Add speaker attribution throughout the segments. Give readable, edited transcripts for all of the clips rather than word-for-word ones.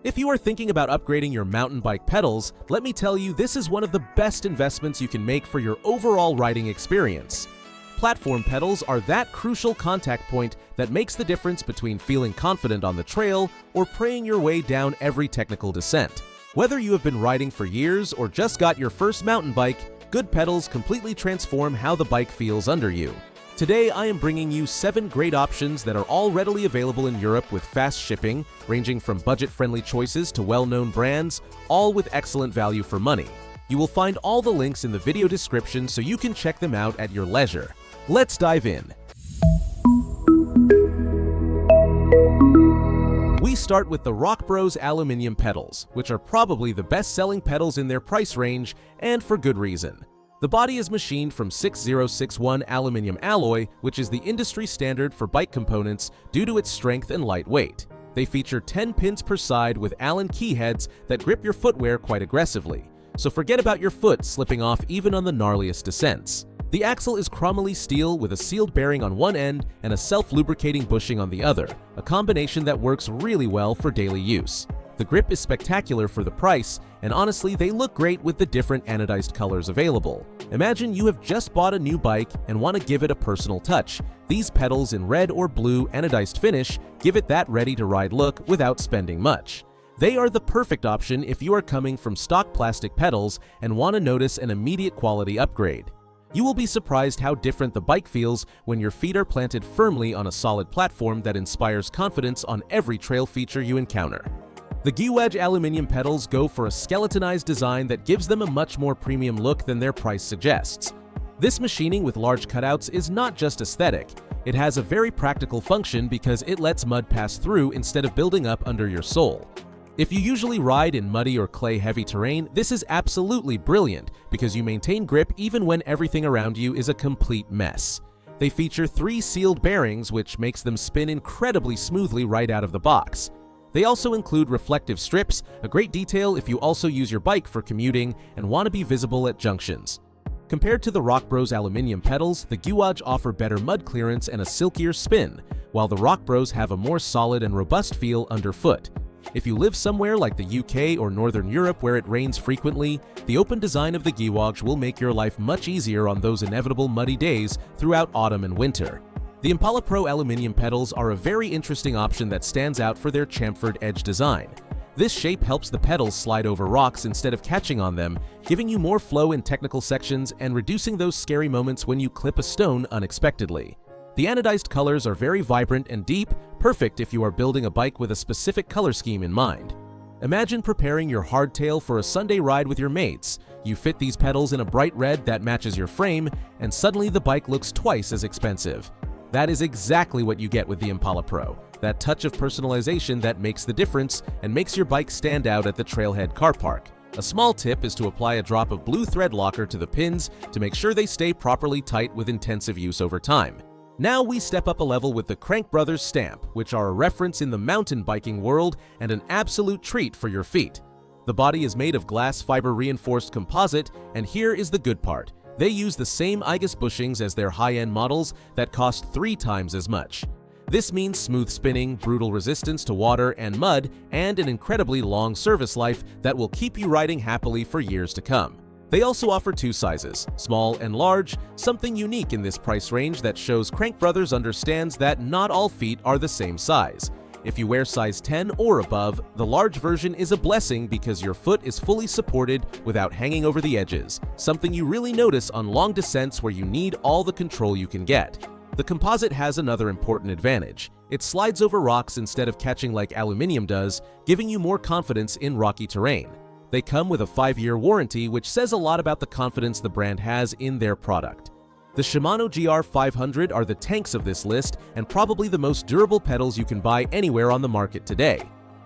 Speaker 1: If you are thinking about upgrading your mountain bike pedals, let me tell you this is one of the best investments you can make for your overall riding experience. Platform pedals are that crucial contact point that makes the difference between feeling confident on the trail or praying your way down every technical descent. Whether you have been riding for years or just got your first mountain bike, good pedals completely transform how the bike feels under you. Today, I am bringing you 7 great options that are all readily available in Europe with fast shipping, ranging from budget-friendly choices to well-known brands, all with excellent value for money. You will find all the links in the video description so you can check them out at your leisure. Let's dive in. We start with the Rock Bros aluminium pedals, which are probably the best-selling pedals in their price range, and for good reason. The body is machined from 6061 aluminium alloy, which is the industry standard for bike components due to its strength and light weight. They feature 10 pins per side with Allen key heads that grip your footwear quite aggressively, so forget about your foot slipping off even on the gnarliest descents. The axle is chromoly steel with a sealed bearing on one end and a self-lubricating bushing on the other, a combination that works really well for daily use. The grip is spectacular for the price, and honestly, they look great with the different anodized colors available. Imagine you have just bought a new bike and want to give it a personal touch. These pedals in red or blue anodized finish give it that ready-to-ride look without spending much. They are the perfect option if you are coming from stock plastic pedals and want to notice an immediate quality upgrade. You will be surprised how different the bike feels when your feet are planted firmly on a solid platform that inspires confidence on every trail feature you encounter. The Gue Wedge aluminium pedals go for a skeletonized design that gives them a much more premium look than their price suggests. This machining with large cutouts is not just aesthetic, it has a very practical function because it lets mud pass through instead of building up under your sole. If you usually ride in muddy or clay-heavy terrain, this is absolutely brilliant because you maintain grip even when everything around you is a complete mess. They feature 3 sealed bearings, which makes them spin incredibly smoothly right out of the box. They also include reflective strips, a great detail if you also use your bike for commuting and want to be visible at junctions. Compared to the Rock Bros aluminium pedals, the Gue Wedge offer better mud clearance and a silkier spin, while the Rock Bros have a more solid and robust feel underfoot. If you live somewhere like the UK or Northern Europe where it rains frequently, the open design of the Gue Wedge will make your life much easier on those inevitable muddy days throughout autumn and winter. The Impala Pro aluminium pedals are a very interesting option that stands out for their chamfered edge design. This shape helps the pedals slide over rocks instead of catching on them, giving you more flow in technical sections and reducing those scary moments when you clip a stone unexpectedly. The anodized colors are very vibrant and deep, perfect if you are building a bike with a specific color scheme in mind. Imagine preparing your hardtail for a Sunday ride with your mates. You fit these pedals in a bright red that matches your frame, and suddenly the bike looks twice as expensive. That is exactly what you get with the Impala Pro, that touch of personalization that makes the difference and makes your bike stand out at the trailhead car park. A small tip is to apply a drop of blue thread locker to the pins to make sure they stay properly tight with intensive use over time. Now we step up a level with the Crank Brothers stamp, which are a reference in the mountain biking world and an absolute treat for your feet. The body is made of glass fiber reinforced composite, and here is the good part. They use the same IGUS bushings as their high-end models that cost 3 times as much. This means smooth spinning, brutal resistance to water and mud, and an incredibly long service life that will keep you riding happily for years to come. They also offer 2 sizes, small and large, something unique in this price range that shows Crank Brothers understands that not all feet are the same size. If you wear size 10 or above, the large version is a blessing because your foot is fully supported without hanging over the edges, something you really notice on long descents where you need all the control you can get. The composite has another important advantage. It slides over rocks instead of catching like aluminium does, giving you more confidence in rocky terrain. They come with a 5-year warranty, which says a lot about the confidence the brand has in their product. The Shimano GR500 are the tanks of this list and probably the most durable pedals you can buy anywhere on the market today.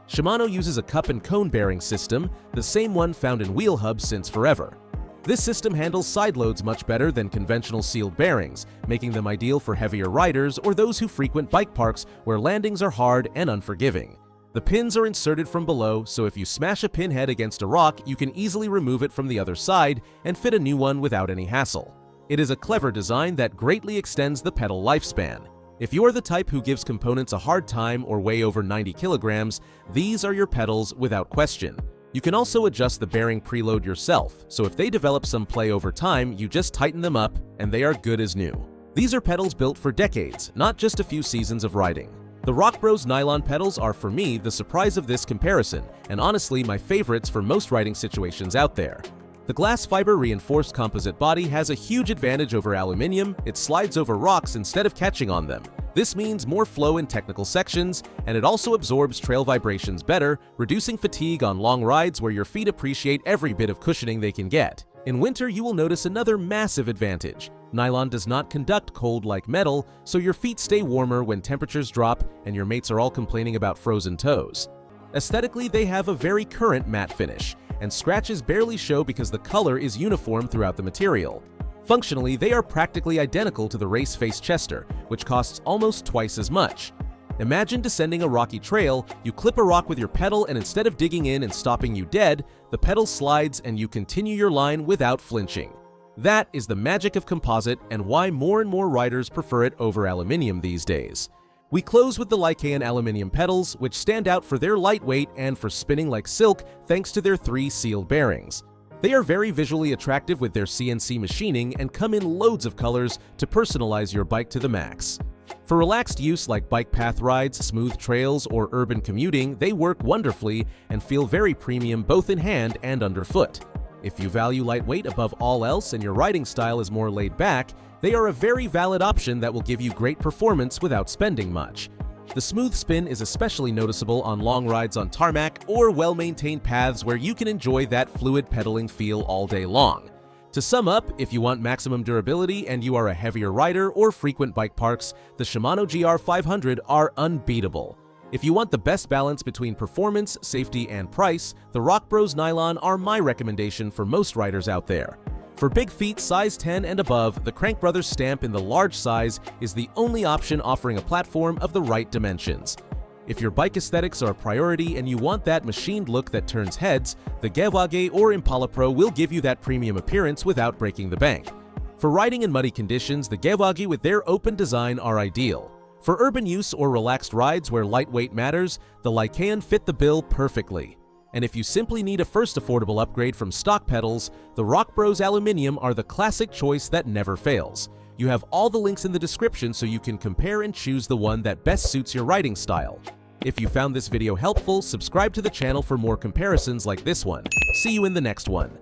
Speaker 1: Shimano uses a cup and cone bearing system, the same one found in wheel hubs since forever. This system handles side loads much better than conventional sealed bearings, making them ideal for heavier riders or those who frequent bike parks where landings are hard and unforgiving. The pins are inserted from below, so if you smash a pinhead against a rock, you can easily remove it from the other side and fit a new one without any hassle. It is a clever design that greatly extends the pedal lifespan. If you're the type who gives components a hard time or weigh over 90 kilograms, these are your pedals without question. You can also adjust the bearing preload yourself, so if they develop some play over time, you just tighten them up and they are good as new. These are pedals built for decades, not just a few seasons of riding. The Rock Bros nylon pedals are for me the surprise of this comparison, and honestly my favorites for most riding situations out there. The glass fiber reinforced composite body has a huge advantage over aluminium. It slides over rocks instead of catching on them. This means more flow in technical sections, and it also absorbs trail vibrations better, reducing fatigue on long rides where your feet appreciate every bit of cushioning they can get. In winter, you will notice another massive advantage. Nylon does not conduct cold like metal, so your feet stay warmer when temperatures drop and your mates are all complaining about frozen toes. Aesthetically, they have a very current matte finish, and scratches barely show because the color is uniform throughout the material. Functionally, they are practically identical to the Race Face Chester, which costs almost twice as much. Imagine descending a rocky trail, you clip a rock with your pedal, and instead of digging in and stopping you dead, the pedal slides and you continue your line without flinching. That is the magic of composite and why more and more riders prefer it over aluminium these days. We close with the Lyan aluminium pedals, which stand out for their lightweight and for spinning like silk thanks to their 3 sealed bearings. They are very visually attractive with their CNC machining and come in loads of colors to personalize your bike to the max. For relaxed use like bike path rides, smooth trails, or urban commuting, they work wonderfully and feel very premium both in hand and underfoot. If you value lightweight above all else and your riding style is more laid back, they are a very valid option that will give you great performance without spending much. The smooth spin is especially noticeable on long rides on tarmac or well-maintained paths where you can enjoy that fluid pedaling feel all day long. To sum up, if you want maximum durability and you are a heavier rider or frequent bike parks, the Shimano GR500 are unbeatable. If you want the best balance between performance, safety, and price, the Rock Bros nylon are my recommendation for most riders out there. For big feet size 10 and above, the Crank Brothers stamp in the large size is the only option offering a platform of the right dimensions. If your bike aesthetics are a priority and you want that machined look that turns heads, the Gue Wedge or Impala Pro will give you that premium appearance without breaking the bank. For riding in muddy conditions, the Gue Wedge with their open design are ideal. For urban use or relaxed rides where lightweight matters, the Lyan fit the bill perfectly. And if you simply need a first affordable upgrade from stock pedals, the Rock Bros Aluminium are the classic choice that never fails. You have all the links in the description so you can compare and choose the one that best suits your riding style. If you found this video helpful, subscribe to the channel for more comparisons like this one. See you in the next one.